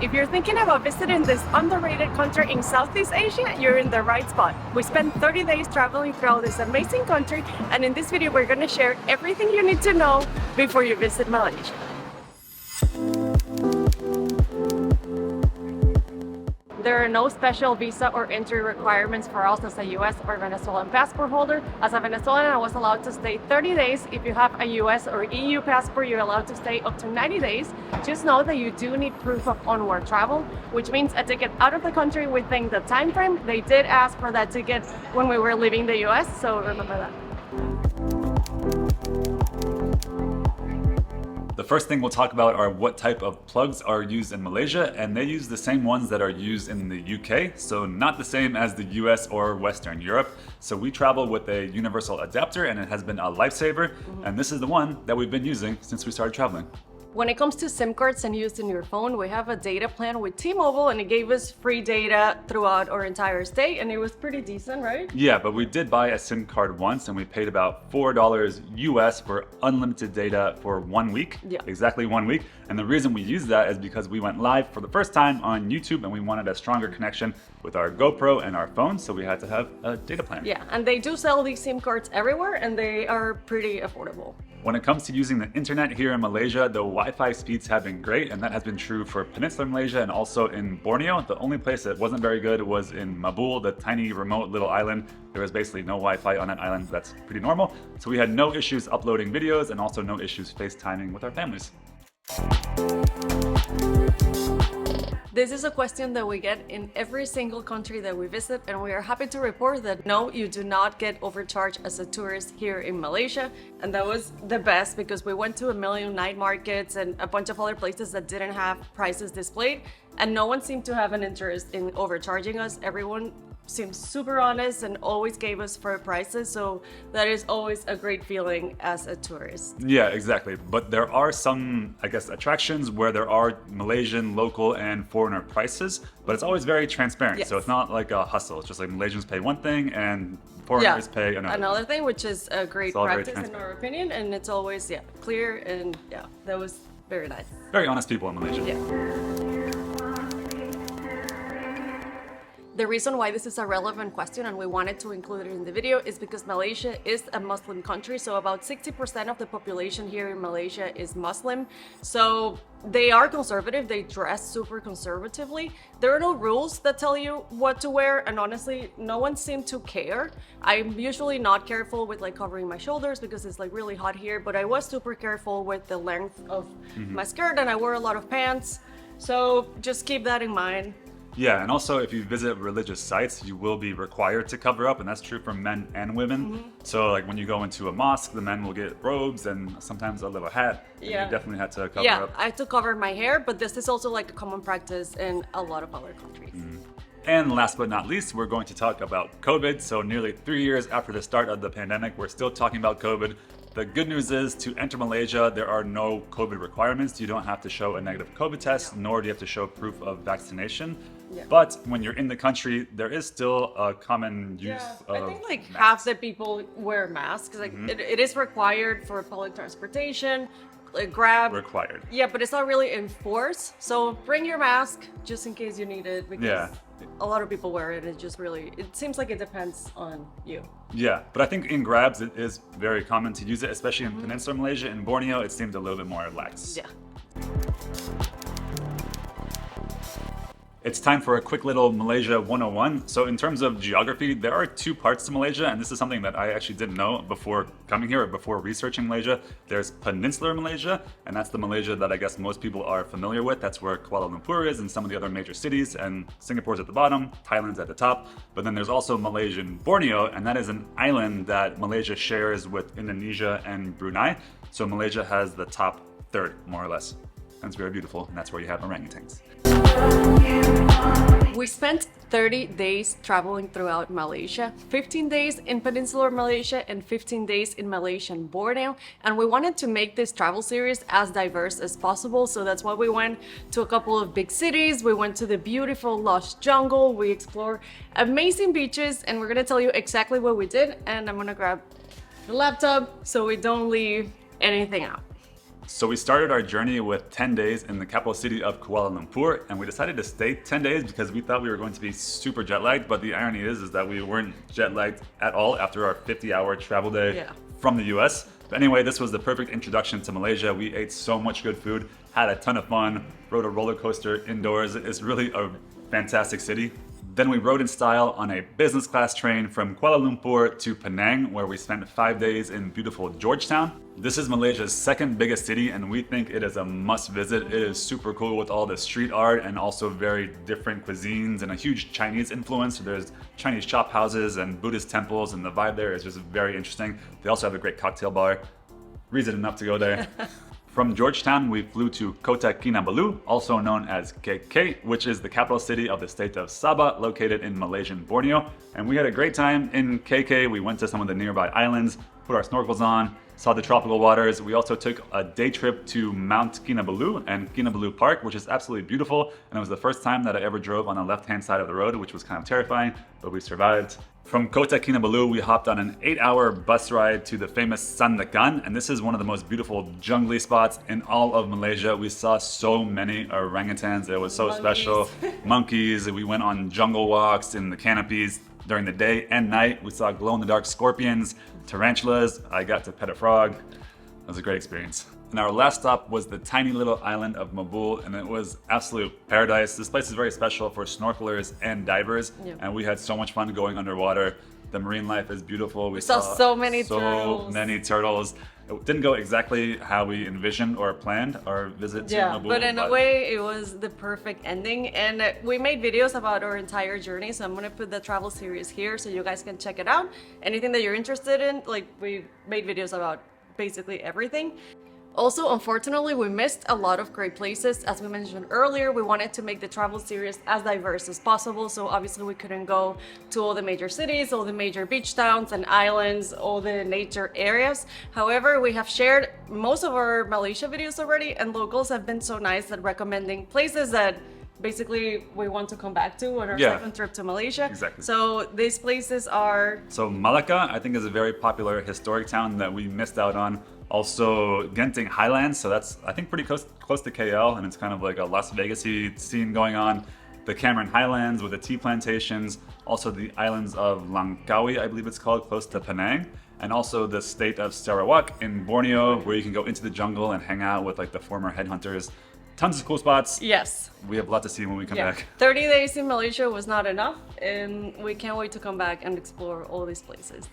If you're thinking about visiting this underrated country in Southeast Asia, you're in the right spot. We spent 30 days traveling throughout this amazing country, and in this video we're going to share everything you need to know before you visit Malaysia. There are no special visa or entry requirements for us as a US or Venezuelan passport holder. As a Venezuelan, I was allowed to stay 30 days. If you have a US or EU passport, you're allowed to stay up to 90 days. Just know that you do need proof of onward travel, which means a ticket out of the country within the time frame. They did ask for that ticket when we were leaving the US, so remember that. The first thing we'll talk about are what type of plugs are used in Malaysia, and they use the same ones that are used in the UK, so not the same as the US or Western Europe. So we travel with a universal adapter, and it has been a lifesaver, and this is the one that we've been using since we started traveling. When it comes to SIM cards and used in your phone, we have a data plan with T-Mobile, and it gave us free data throughout our entire stay, and it was pretty decent, right? Yeah, but we did buy a SIM card once, and we paid about $4 US for unlimited data for 1 week. Yeah. Exactly 1 week. And the reason we used that is because we went live for the first time on YouTube, and we wanted a stronger connection with our GoPro and our phone, so we had to have a data plan. Yeah, and they do sell these SIM cards everywhere, and they are pretty affordable. When it comes to using the internet here in Malaysia, the Wi-Fi speeds have been great, and that has been true for Peninsular Malaysia and also in Borneo. The only place that wasn't very good was in Mabul, the tiny remote little island. There was basically no Wi-Fi on that island. That's pretty normal. So we had no issues uploading videos and also no issues FaceTiming with our families. This is a question that we get in every single country that we visit, and we are happy to report that no, you do not get overcharged as a tourist here in Malaysia. And that was the best because we went to a million night markets and a bunch of other places that didn't have prices displayed, and no one seemed to have an interest in overcharging us. Everyone seemed super honest and always gave us fair prices, so that is always a great feeling as a tourist. Yeah, exactly. But there are some, I guess, attractions where there are Malaysian, local, and foreigner prices, but it's always very transparent. Yes. So it's not like a hustle. It's just like Malaysians pay one thing and foreigners pay another thing, which is a great practice in our opinion, and it's always clear, and that was very nice. Very honest people in Malaysia. Yeah. The reason why this is a relevant question and we wanted to include it in the video is because Malaysia is a Muslim country, so about 60% of the population here in Malaysia is Muslim. So they are conservative, they dress super conservatively. There are no rules that tell you what to wear, and honestly, no one seemed to care. I'm usually not careful with like covering my shoulders because it's like really hot here, but I was super careful with the length of my skirt, and I wore a lot of pants. So just keep that in mind. Yeah, and also if you visit religious sites, you will be required to cover up, and that's true for men and women. So like when you go into a mosque, the men will get robes and sometimes a little hat. And you definitely had to cover up. I had to cover my hair, but this is also like a common practice in a lot of other countries. And last but not least, we're going to talk about COVID. So nearly 3 years after the start of the pandemic, we're still talking about COVID. The good news is to enter Malaysia, there are no COVID requirements. You don't have to show a negative COVID test, nor do you have to show proof of vaccination. But when you're in the country, there is still a common use of I think like masks. half the people wear masks. Like it is required for public transportation, like Grab. Required. Yeah, but it's not really enforced. So bring your mask just in case you need it, because a lot of people wear it. It seems like it depends on you. Yeah, but I think in Grabs it is very common to use it, especially in Peninsular Malaysia. In Borneo, it seemed a little bit more lax. Yeah. It's time for a quick little Malaysia 101. So in terms of geography, there are two parts to Malaysia, and this is something that I actually didn't know before coming here or before researching Malaysia. There's Peninsular Malaysia, and that's the Malaysia that I guess most people are familiar with. That's where Kuala Lumpur is and some of the other major cities, and Singapore's at the bottom, Thailand's at the top. But then there's also Malaysian Borneo, and that is an island that Malaysia shares with Indonesia and Brunei. So Malaysia has the top third, more or less. And it's very beautiful, and that's where you have orangutans. We spent 30 days traveling throughout Malaysia, 15 days in Peninsular Malaysia and 15 days in Malaysian Borneo, and we wanted to make this travel series as diverse as possible, so that's why we went to a couple of big cities, we went to the beautiful lush jungle, we explored amazing beaches, and we're gonna tell you exactly what we did, and I'm gonna grab the laptop so we don't leave anything out. So we started our journey with 10 days in the capital city of Kuala Lumpur, and we decided to stay 10 days because we thought we were going to be super jet lagged, but the irony is that we weren't jet lagged at all after our 50-hour travel day from the US. But anyway, this was the perfect introduction to Malaysia. We ate so much good food, had a ton of fun, rode a roller coaster indoors. It's really a fantastic city. Then we rode in style on a business class train from Kuala Lumpur to Penang, where we spent 5 days in beautiful Georgetown. This is Malaysia's second biggest city, and we think it is a must visit. It is super cool with all the street art and also very different cuisines and a huge Chinese influence. So there's Chinese shop houses and Buddhist temples, and the vibe there is just very interesting. They also have a great cocktail bar. Reason enough to go there. From Georgetown, we flew to Kota Kinabalu, also known as KK, which is the capital city of the state of Sabah, located in Malaysian Borneo. And we had a great time in KK. We went to some of the nearby islands, put our snorkels on, saw the tropical waters. We also took a day trip to Mount Kinabalu and Kinabalu Park, which is absolutely beautiful. And it was the first time that I ever drove on the left-hand side of the road, which was kind of terrifying, but we survived. From Kota Kinabalu, we hopped on an 8-hour bus ride to the famous Sandakan, and this is one of the most beautiful jungly spots in all of Malaysia. We saw so many orangutans. It was so special. Monkeys. We went on jungle walks in the canopies during the day and night. We saw glow-in-the-dark scorpions, tarantulas. I got to pet a frog. It was a great experience. And our last stop was the tiny little island of Mabul, and it was absolute paradise. This place is very special for snorkelers and divers, and we had so much fun going underwater. The marine life is beautiful. We saw so many turtles. It didn't go exactly how we envisioned or planned our visit to Mabul. But in a way, it was the perfect ending. And we made videos about our entire journey, so I'm going to put the travel series here so you guys can check it out. Anything that you're interested in, like we made videos about basically everything. Also, unfortunately, we missed a lot of great places. As we mentioned earlier, we wanted to make the travel series as diverse as possible. So obviously we couldn't go to all the major cities, all the major beach towns and islands, all the nature areas. However, we have shared most of our Malaysia videos already, and locals have been so nice at recommending places that basically we want to come back to on our second trip to Malaysia. Exactly. So these places are... So Malacca, I think, is a very popular historic town that we missed out on. Also, Genting Highlands, so that's, I think, pretty close to KL, and it's kind of like a Las Vegas-y scene going on. The Cameron Highlands with the tea plantations. Also the islands of Langkawi, I believe it's called, close to Penang. And also the state of Sarawak in Borneo, where you can go into the jungle and hang out with like the former headhunters. Tons of cool spots. Yes. We have a lot to see when we come back. 30 days in Malaysia was not enough, and we can't wait to come back and explore all these places.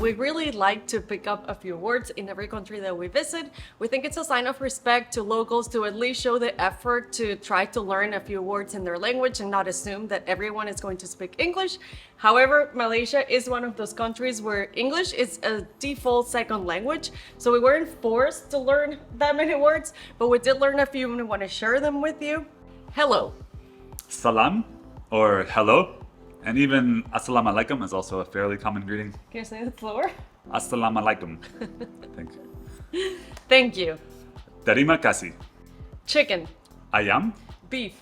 We really like to pick up a few words in every country that we visit. We think it's a sign of respect to locals to at least show the effort to try to learn a few words in their language and not assume that everyone is going to speak English. However, Malaysia is one of those countries where English is a default second language. So we weren't forced to learn that many words, but we did learn a few and we want to share them with you. Hello. Salam, or hello. And even Assalamu alaikum is also a fairly common greeting. Can you say it slower? Assalamu alaikum. Thank you. Thank you. Terima kasih. Chicken. Ayam. Beef.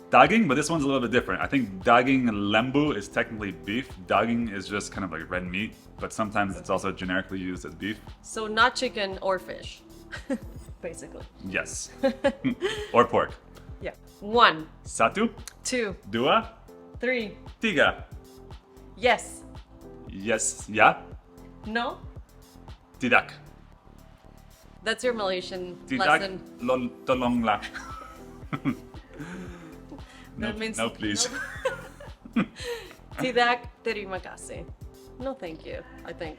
Daging, but this one's a little bit different. I think daging lembu is technically beef. Daging is just kind of like red meat, but sometimes it's also generically used as beef. So not chicken or fish, basically. Yes. Or pork. Yeah. 1. Satu. 2. Dua. 3. Tiga. Yes. Yes. Ya. No. Tidak. That's your Malaysian Tidak. lesson. Tolonglah. That means no, please. No. Tidak, terima kasih. No, thank you, I think.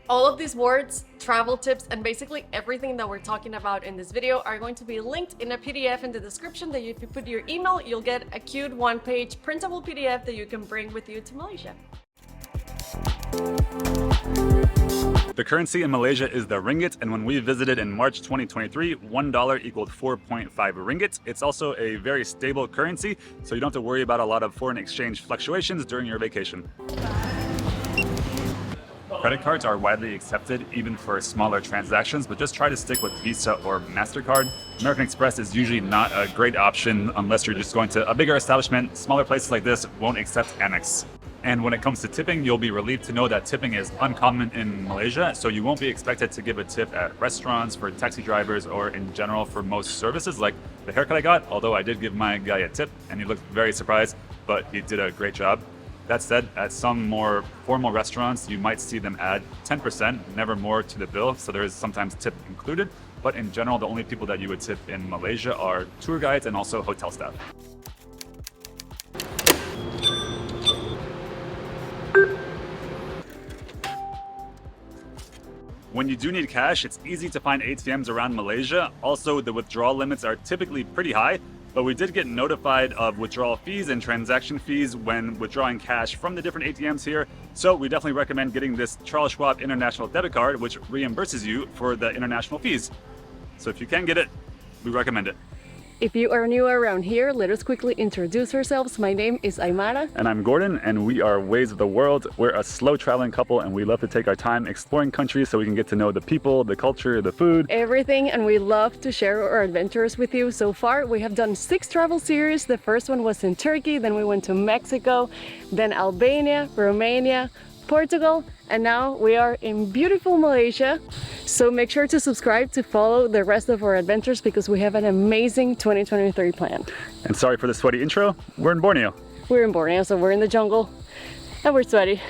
All of these words, travel tips, and basically everything that we're talking about in this video are going to be linked in a PDF in the description that if you put your email, you'll get a cute one-page printable PDF that you can bring with you to Malaysia. The currency in Malaysia is the ringgit, and when we visited in March 2023, $1 equaled 4.5 ringgit. It's also a very stable currency, so you don't have to worry about a lot of foreign exchange fluctuations during your vacation. Credit cards are widely accepted even for smaller transactions, but just try to stick with Visa or MasterCard. American Express is usually not a great option unless you're just going to a bigger establishment. Smaller places like this won't accept Amex. And when it comes to tipping, you'll be relieved to know that tipping is uncommon in Malaysia. So you won't be expected to give a tip at restaurants, for taxi drivers, or in general for most services like the haircut I got. Although I did give my guy a tip and he looked very surprised, but he did a great job. That said, at some more formal restaurants, you might see them add 10%, never more, to the bill. So there is sometimes tip included. But in general, the only people that you would tip in Malaysia are tour guides and also hotel staff. When you do need cash, it's easy to find ATMs around Malaysia. Also, the withdrawal limits are typically pretty high, but we did get notified of withdrawal fees and transaction fees when withdrawing cash from the different ATMs here. So we definitely recommend getting this Charles Schwab International Debit Card, which reimburses you for the international fees. So if you can get it, we recommend it. If you are new around here, let us quickly introduce ourselves. My name is Aimara. And I'm Gordon, and we are Ways of the World. We're a slow traveling couple, and we love to take our time exploring countries so we can get to know the people, the culture, the food. Everything, and we love to share our adventures with you. So far, we have done 6 travel series. The first one was in Turkey, then we went to Mexico, then Albania, Romania, Portugal, and now we are in beautiful Malaysia. So make sure to subscribe to follow the rest of our adventures because we have an amazing 2023 plan. And sorry for the sweaty intro, we're in Borneo. We're in Borneo, so we're in the jungle and we're sweaty.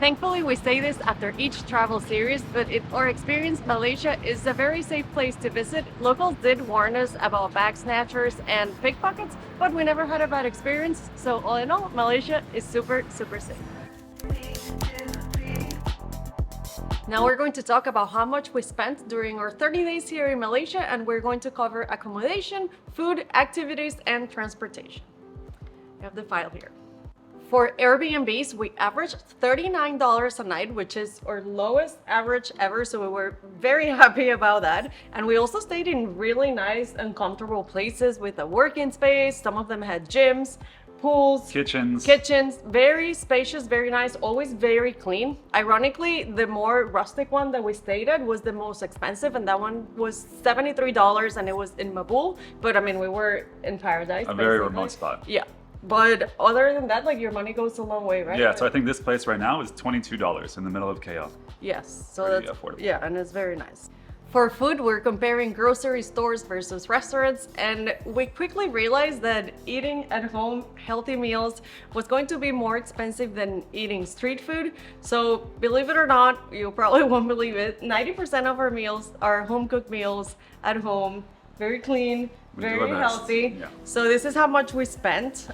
Thankfully, we say this after each travel series, but in our experience, Malaysia is a very safe place to visit. Locals did warn us about bag snatchers and pickpockets, but we never had a bad experience. So all in all, Malaysia is super, super safe. Now we're going to talk about how much we spent during our 30 days here in Malaysia, and we're going to cover accommodation, food, activities, and transportation. I have the file here. For Airbnbs, we averaged $39 a night, which is our lowest average ever, so we were very happy about that. And we also stayed in really nice and comfortable places with a working space. Some of them had gyms, pools, kitchens, very spacious, very nice, always very clean. Ironically, the more rustic one that we stayed at was the most expensive, and that one was $73, and it was in Mabul. But I mean, we were in paradise. A very remote spot. Yeah. But other than that, like, your money goes a long way, right? Yeah, so I think this place right now is $22 in the middle of KL. Yes, so pretty that's affordable. Yeah, and it's very nice. For food, we're comparing grocery stores versus restaurants, and we quickly realized that eating at home healthy meals was going to be more expensive than eating street food. So believe it or not, you probably won't believe it, 90% of our meals are home-cooked meals at home, very clean, very healthy. Yeah. So this is how much we spent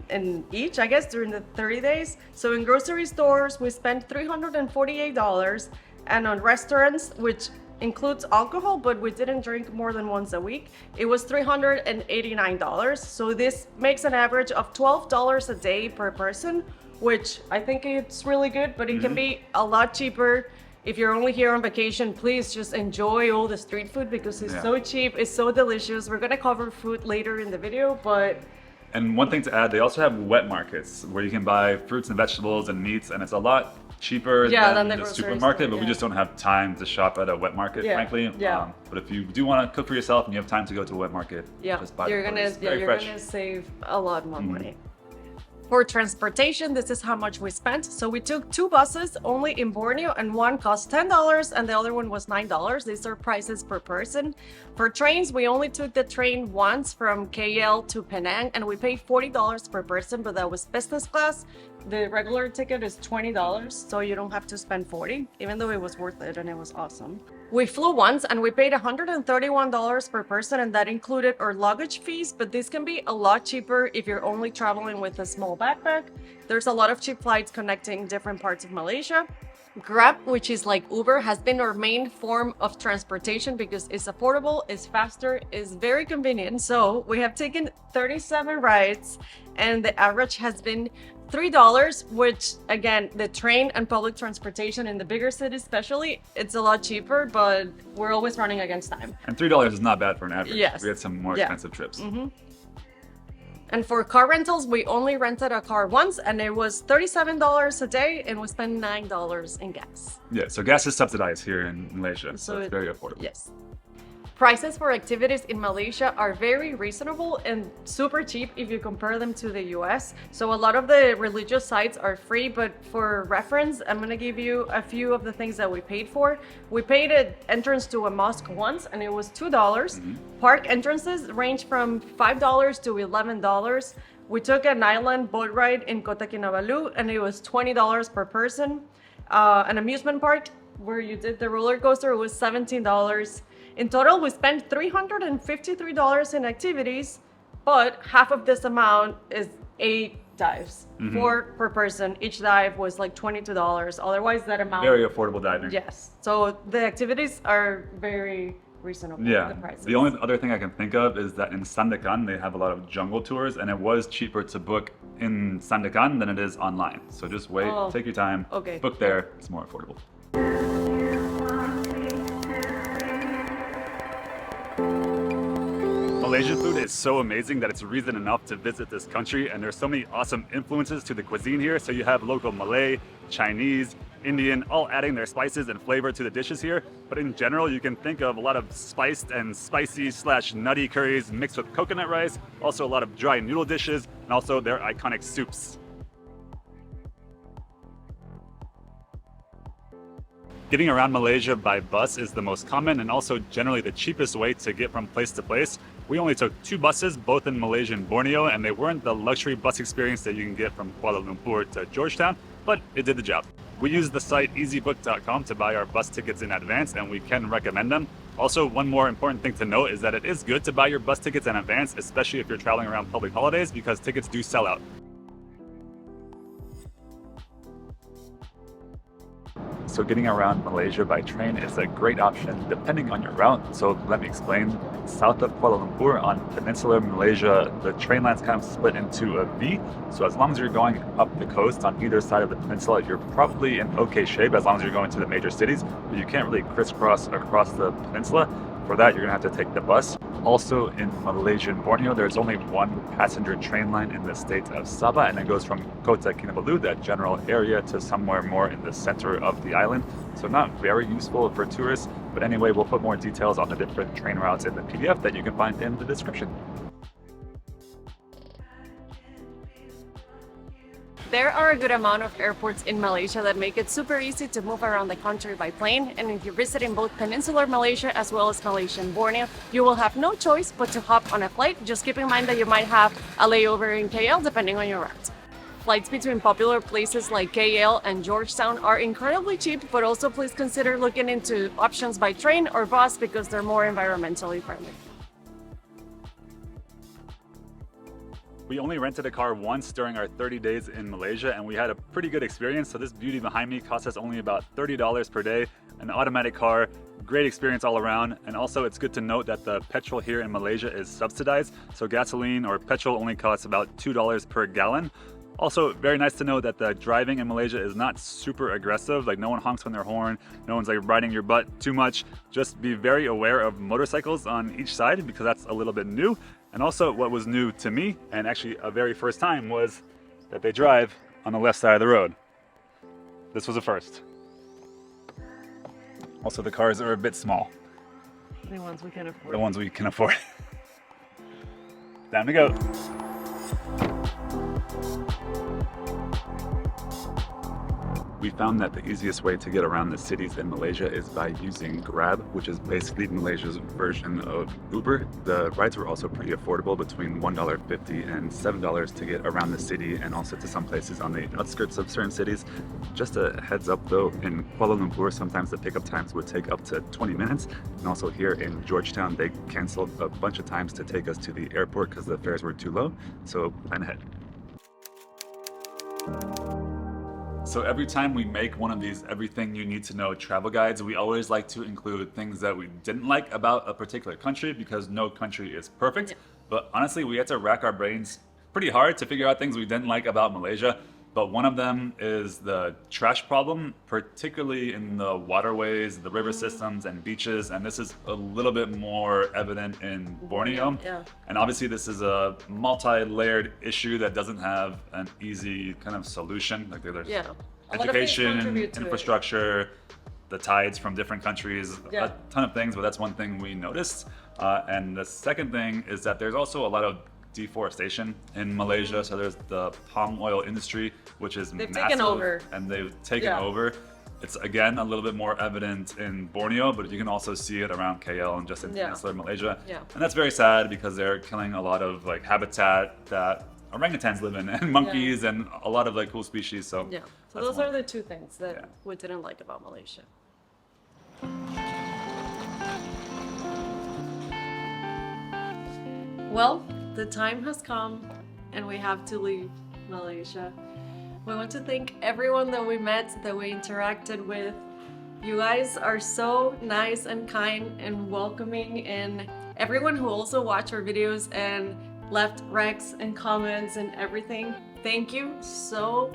in each, I guess, during the 30 days. So in grocery stores, we spent $348, and on restaurants, which includes alcohol, but we didn't drink more than once a week, it was $389. So this makes an average of $12 a day per person, which I think it's really good, but it can be a lot cheaper. If you're only here on vacation, please just enjoy all the street food because it's so cheap, it's so delicious. We're gonna cover food later in the video, but... And one thing to add, they also have wet markets where you can buy fruits and vegetables and meats, and it's a lot cheaper than the supermarket, but we just don't have time to shop at a wet market, frankly. But if you do want to cook for yourself and you have time to go to a wet market, just buy you're gonna save a lot more money. For transportation, this is how much we spent. So we took 2 buses only in Borneo, and one cost $10 and the other one was $9. These are prices per person. For trains, we only took the train once from KL to Penang, and we paid $40 per person, but that was business class. The regular ticket is $20, so you don't have to spend $40, even though it was worth it and it was awesome. We flew once and we paid $131 per person, and that included our luggage fees, but this can be a lot cheaper if you're only traveling with a small backpack. There's a lot of cheap flights connecting different parts of Malaysia. Grab, which is like Uber, has been our main form of transportation because it's affordable, it's faster, it's very convenient. So we have taken 37 rides and the average has been $3, which again, the train and public transportation in the bigger cities especially, it's a lot cheaper, but we're always running against time. And $3 is not bad for an average. Yes. We had some more expensive trips. And for car rentals, we only rented a car once, and it was $37 a day, and we spent $9 in gas. Yeah, so gas is subsidized here in Malaysia, so it's very affordable. Yes. Prices for activities in Malaysia are very reasonable and super cheap if you compare them to the US. So a lot of the religious sites are free, but for reference, I'm gonna give you a few of the things that we paid for. We paid an entrance to a mosque once and it was $2. Park entrances range from $5 to $11. We took an island boat ride in Kota Kinabalu and it was $20 per person. An amusement park where you did the roller coaster was $17. In total, we spent $353 in activities, but half of this amount is 8 dives, 4 per person. Each dive was like $22. Otherwise, that amount... Very affordable diving. Yes. So the activities are very reasonable. Yeah. The prices. The only other thing I can think of is that in Sandakan, they have a lot of jungle tours, and it was cheaper to book in Sandakan than it is online. So just wait, take your time, book there, it's more affordable. Malaysian food is so amazing that it's reason enough to visit this country, and there's so many awesome influences to the cuisine here. So you have local Malay, Chinese, Indian, all adding their spices and flavor to the dishes here. But in general, you can think of a lot of spiced and spicy / nutty curries mixed with coconut rice, also a lot of dry noodle dishes, and also their iconic soups. Getting around Malaysia by bus is the most common and also generally the cheapest way to get from place to place. We only took 2 buses, both in Malaysia and Borneo, and they weren't the luxury bus experience that you can get from Kuala Lumpur to Georgetown, but it did the job. We used the site easybook.com to buy our bus tickets in advance, and we can recommend them. Also, one more important thing to note is that it is good to buy your bus tickets in advance, especially if you're traveling around public holidays, because tickets do sell out. So getting around Malaysia by train is a great option depending on your route. So let me explain. South of Kuala Lumpur on peninsular Malaysia, the train line's kind of split into a V. So as long as you're going up the coast on either side of the peninsula, you're probably in okay shape as long as you're going to the major cities, but you can't really crisscross across the peninsula. For that, you're gonna have to take the bus. Also in Malaysia and Borneo, there's only one passenger train line in the state of Sabah, and it goes from Kota Kinabalu, that general area, to somewhere more in the center of the island. So not very useful for tourists, but anyway, we'll put more details on the different train routes in the PDF that you can find in the description. There are a good amount of airports in Malaysia that make it super easy to move around the country by plane, and if you're visiting both peninsular Malaysia as well as Malaysia and Borneo, you will have no choice but to hop on a flight. Just keep in mind that you might have a layover in KL depending on your route. Flights between popular places like KL and Georgetown are incredibly cheap, but also please consider looking into options by train or bus because they're more environmentally friendly. We only rented a car once during our 30 days in Malaysia, and we had a pretty good experience. So this beauty behind me cost us only about $30 per day. An automatic car, great experience all around. And also it's good to note that the petrol here in Malaysia is subsidized. So gasoline or petrol only costs about $2 per gallon. Also, very nice to know that the driving in Malaysia is not super aggressive. Like no one honks on their horn, no one's like riding your butt too much. Just be very aware of motorcycles on each side because that's a little bit new. And also what was new to me, and actually a very first time, was that they drive on the left side of the road. This was a first. Also the cars are a bit small. The ones we can afford. The ones we can afford. Time to go. We found that the easiest way to get around the cities in Malaysia is by using Grab, which is basically Malaysia's version of Uber. The rides were also pretty affordable, between $1.50 and $7 to get around the city and also to some places on the outskirts of certain cities. Just a heads up though, in Kuala Lumpur, sometimes the pickup times would take up to 20 minutes. And also here in Georgetown, they canceled a bunch of times to take us to the airport because the fares were too low. So plan ahead. So every time we make one of these everything you need to know travel guides, we always like to include things that we didn't like about a particular country because no country is perfect. Yeah. But honestly, we had to rack our brains pretty hard to figure out things we didn't like about Malaysia. But one of them is the trash problem, particularly in the waterways, the river systems and beaches. And this is a little bit more evident in Borneo. Yeah. And obviously this is a multi-layered issue that doesn't have an easy kind of solution. Like there's education, infrastructure, the tides from different countries, Yeah. a ton of things, but that's one thing we noticed. And the second thing is that there's also a lot of deforestation in Malaysia. So there's the palm oil industry, which is They've massive, taken over. and they've taken Yeah. over. It's again a little bit more evident in Borneo, but you can also see it around KL and just in Yeah. insular Malaysia. Yeah. And that's very sad because they're killing a lot of like habitat that orangutans live in, and monkeys, and a lot of like cool species. So Yeah. So that's those one. are the two things that Yeah. we didn't like about Malaysia. Well, the time has come and we have to leave Malaysia. We want to thank everyone that we met, that we interacted with. You guys are so nice and kind and welcoming, and everyone who also watched our videos and left recs and comments and everything. Thank you so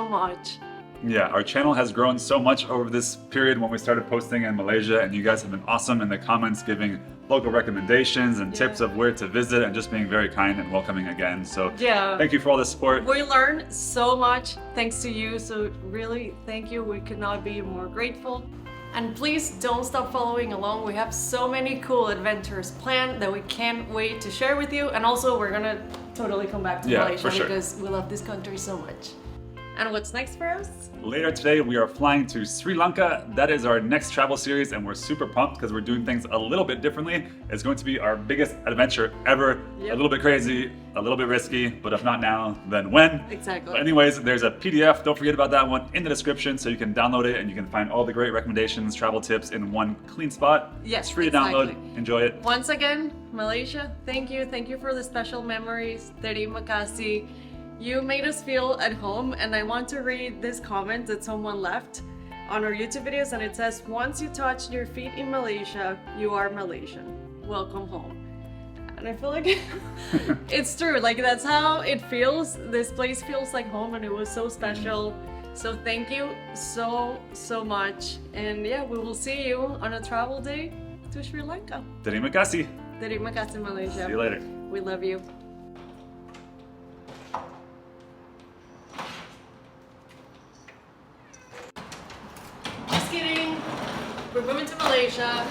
much. Yeah, our channel has grown so much over this period when we started posting in Malaysia, and you guys have been awesome in the comments, giving local recommendations and tips Yeah. of where to visit, and just being very kind and welcoming again. So Yeah. thank you for all the support. We learned so much thanks to you, so really thank you. We could not be more grateful. And please don't stop following along. We have so many cool adventures planned that we can't wait to share with you. And also we're gonna totally come back to Yeah, Malaysia for sure. because we love this country so much. And what's next for us? Later today, we are flying to Sri Lanka. That is our next travel series, and we're super pumped because we're doing things a little bit differently. It's going to be our biggest adventure ever. Yep. A little bit crazy, a little bit risky, but if not now, then when? Exactly. But anyways, there's a PDF, don't forget about that one, in the description, so you can download it and you can find all the great recommendations, travel tips in one clean spot. Yes, It's free to exactly. download. Enjoy it. Once again, Malaysia, thank you. Thank you for the special memories. Terima kasih. You made us feel at home, and I want to read this comment that someone left on our YouTube videos, and it says, once you touch your feet in Malaysia, you are Malaysian. Welcome home. And I feel like it's true. Like, that's how it feels. This place feels like home, and it was so special. So thank you so much. And yeah, we will see you on a travel day to Sri Lanka. Terima kasih. Terima kasih, Malaysia. See you later. We love you. Just kidding. We're moving to Malaysia.